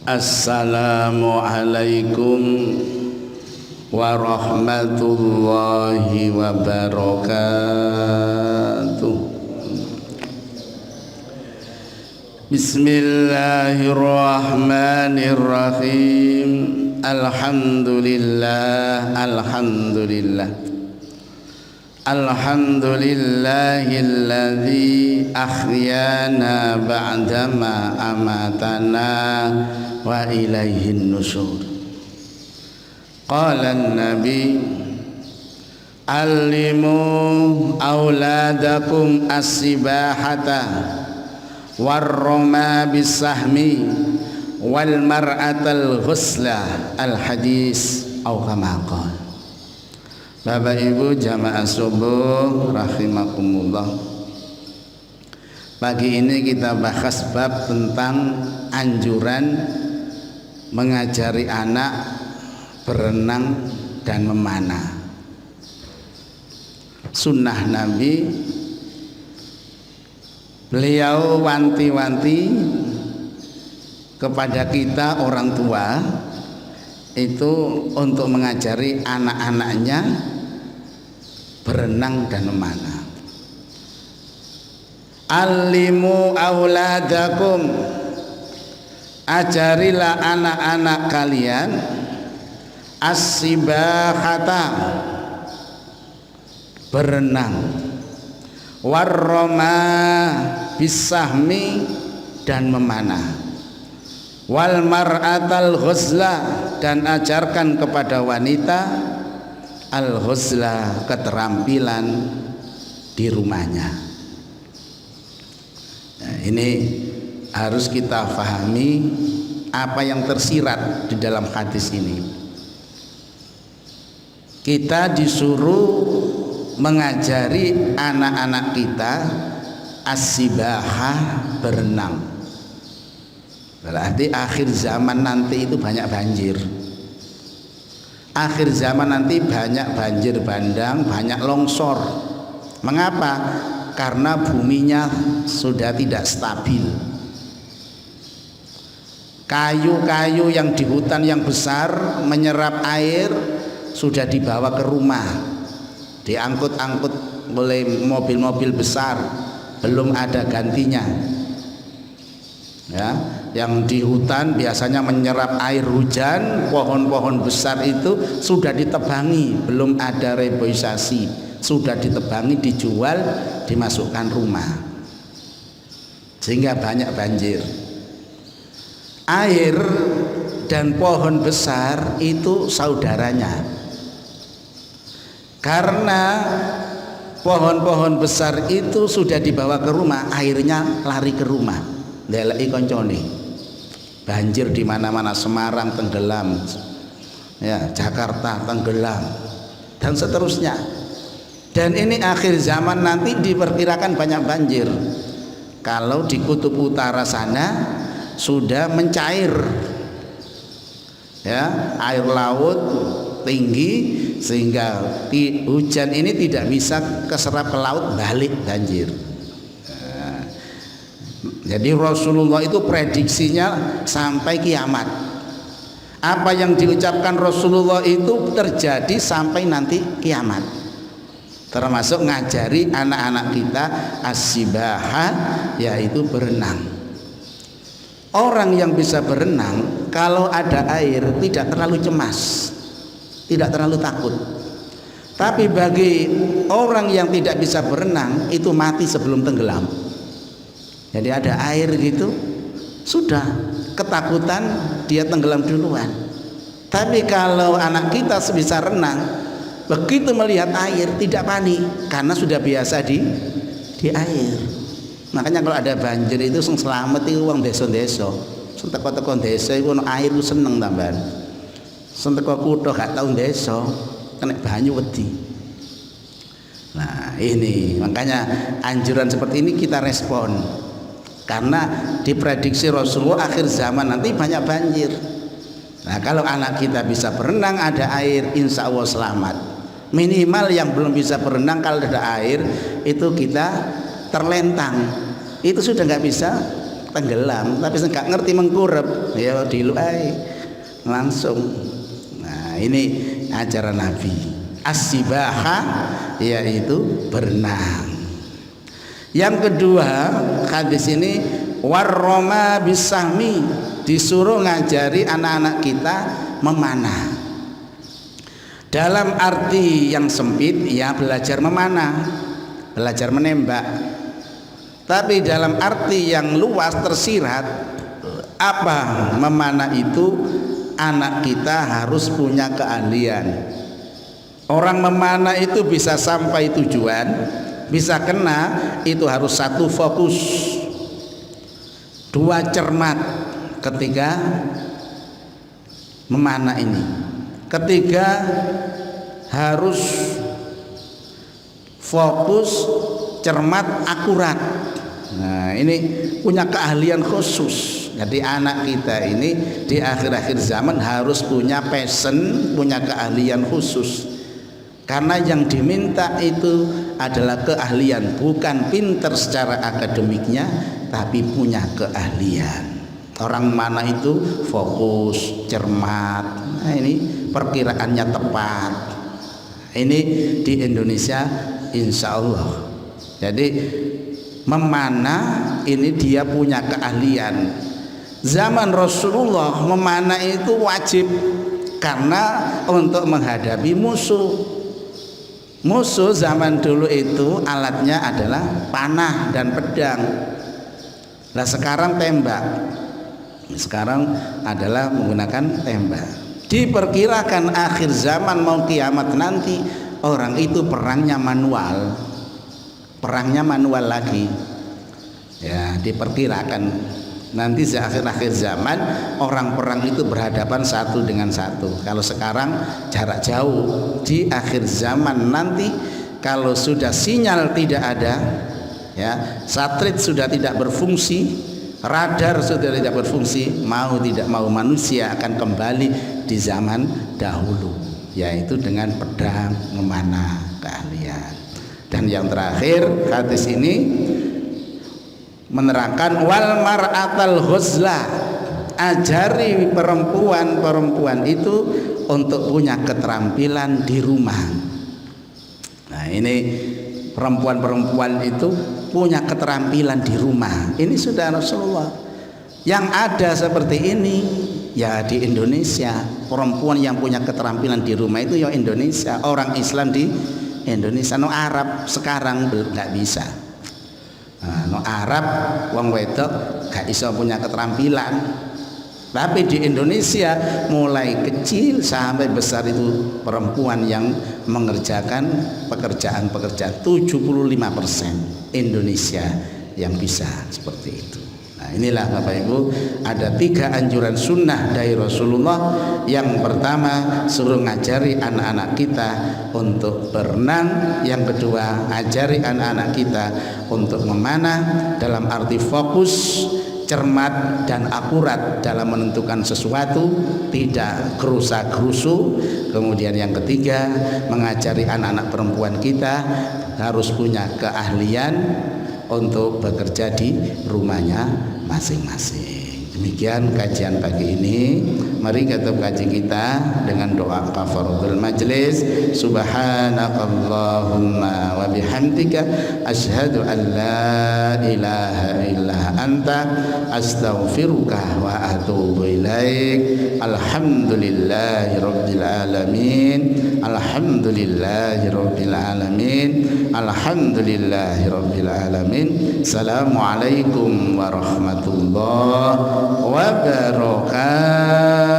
Assalamualaikum warahmatullahi wabarakatuh. Bismillahirrahmanirrahim. Alhamdulillah. Alhamdulillahilladzi ahyana ba'dama amatana wa ilaihin nusyur. Qala an-nabi allimu auladakum as-sibahata warrama bisahmi wal mar'atal ghusla al-hadis au kama qala. Bapak Ibu jamaah subuh rahimakumullah. Pagi ini kita bahas bab tentang anjuran mengajari anak berenang dan memanah. Sunnah Nabi, beliau wanti-wanti kepada kita orang tua itu untuk mengajari anak-anaknya berenang dan memanah. Allimu auladakum, ajarilah anak-anak kalian as-sibahata, berenang, warrama bisahmi, dan memanah, wal mar'atal ghusla, dan ajarkan kepada wanita al-ghusla, keterampilan di rumahnya. Nah, ini harus kita pahami apa yang tersirat di dalam hadis ini. Kita disuruh mengajari anak-anak kita as-sibahah, berenang. Berarti akhir zaman nanti itu banyak banjir. Akhir zaman nanti banyak banjir bandang, banyak longsor. Mengapa? Karena buminya sudah tidak stabil. Kayu-kayu yang di hutan yang besar menyerap air sudah dibawa ke rumah, diangkut-angkut oleh mobil-mobil besar, belum ada gantinya. Ya, yang di hutan biasanya menyerap air hujan, pohon-pohon besar itu sudah ditebangi, belum ada reboisasi, sudah ditebangi, dijual, dimasukkan rumah, sehingga banyak banjir. Air dan pohon besar itu saudaranya, karena pohon-pohon besar itu sudah dibawa ke rumah, airnya lari ke rumah. Ndeleki koncone. Banjir di mana-mana, Semarang tenggelam, ya, Jakarta tenggelam, dan seterusnya. Dan ini akhir zaman nanti diperkirakan banyak banjir. Kalau di kutub utara sana sudah mencair, ya, air laut tinggi sehingga hujan ini tidak bisa keserap ke laut, balik banjir. Jadi Rasulullah itu prediksinya sampai kiamat. Apa yang diucapkan Rasulullah itu terjadi sampai nanti kiamat. Termasuk ngajari anak-anak kita as-sibahah, yaitu berenang. Orang yang bisa berenang kalau ada air tidak terlalu cemas, tidak terlalu takut. Tapi bagi orang yang tidak bisa berenang itu mati sebelum tenggelam. Jadi ada air gitu, sudah ketakutan, dia tenggelam duluan. Tapi kalau anak kita bisa renang, begitu melihat air tidak panik, karena sudah biasa di air. Makanya kalau ada banjir itu sing selamat itu wong desa-desa. Sing teko-teko desa iku ono air seneng tambahan. Sing teko kutha gak tau desa, kena banyu wedi. Nah, ini makanya anjuran seperti ini kita respon. Karena diprediksi Rasulullah akhir zaman nanti banyak banjir. Nah, kalau anak kita bisa berenang, ada air, insya Allah selamat. Minimal yang belum bisa berenang, kalau ada air itu kita terlentang, itu sudah nggak bisa tenggelam, tapi nggak ngerti mengkurep, ya dilu ae langsung. Nah, ini ajaran Nabi. As-sibaha yaitu berenang. Yang kedua, hadis ini warroma bisahmi, disuruh ngajari anak-anak kita memanah. Dalam arti yang sempit ya belajar memanah, belajar menembak. Tapi dalam arti yang luas tersirat, apa memanah itu? Anak kita harus punya keahlian. Orang memanah itu bisa sampai tujuan, bisa kena, itu harus satu fokus, dua cermat ketika memanah ini. Ketiga harus fokus, cermat, akurat. Nah, ini punya keahlian khusus. Jadi anak kita ini di akhir-akhir zaman harus punya passion, punya keahlian khusus. Karena yang diminta itu adalah keahlian, bukan pinter secara akademiknya, tapi punya keahlian. Orang mana itu fokus, cermat. Nah, ini perkiraannya tepat. Ini di Indonesia insya Allah. Jadi memanah ini dia punya keahlian. Zaman Rasulullah memanah itu wajib karena untuk menghadapi musuh. Musuh zaman dulu itu alatnya adalah panah dan pedang. Nah sekarang tembak. Sekarang adalah menggunakan tembak. Diperkirakan akhir zaman mau kiamat nanti orang itu perangnya manual. Perangnya manual lagi. Ya, diperkirakan nanti di akhir-akhir zaman orang perang itu berhadapan satu dengan satu. Kalau sekarang jarak jauh, di akhir zaman nanti kalau sudah sinyal tidak ada, ya, satelit sudah tidak berfungsi, radar sudah tidak berfungsi, mau tidak mau manusia akan kembali di zaman dahulu, yaitu dengan pedang, memanah, keahlian. Dan yang terakhir hadis ini menerangkan wal mar'atal huzla, ajari perempuan itu untuk punya keterampilan di rumah. Nah ini perempuan-perempuan itu punya keterampilan di rumah. Ini sudah Rasulullah. Yang ada seperti ini ya di Indonesia, perempuan yang punya keterampilan di rumah itu ya Indonesia, orang Islam di Indonesia. No Arab sekarang nggak bisa. No Arab wong wedok gak iso punya keterampilan. Tapi di Indonesia mulai kecil sampai besar itu perempuan yang mengerjakan pekerjaan-pekerjaan 75% Indonesia yang bisa seperti itu. Nah inilah Bapak Ibu, ada 3 anjuran sunnah dari Rasulullah. Yang pertama suruh ngajari anak-anak kita untuk berenang. Yang kedua ajari anak-anak kita untuk memanah dalam arti fokus, cermat dan akurat dalam menentukan sesuatu, tidak gerusa-gerusu. Kemudian yang ketiga mengajari anak-anak perempuan kita harus punya keahlian untuk bekerja di rumahnya masing-masing. Demikian kajian pagi ini. Mari kita kaji kita dengan doa kafaratul majlis. Subhanakallahumma wa bihamdika asyhadu an la ilaha illa anta astaghfiruka wa atubu ilaik. Alhamdulillahi rabbil alamin. Alhamdulillahi rabbil alamin. Alhamdulillahi rabbil alamin. Assalamualaikum warahmatullahi wabarakatuh.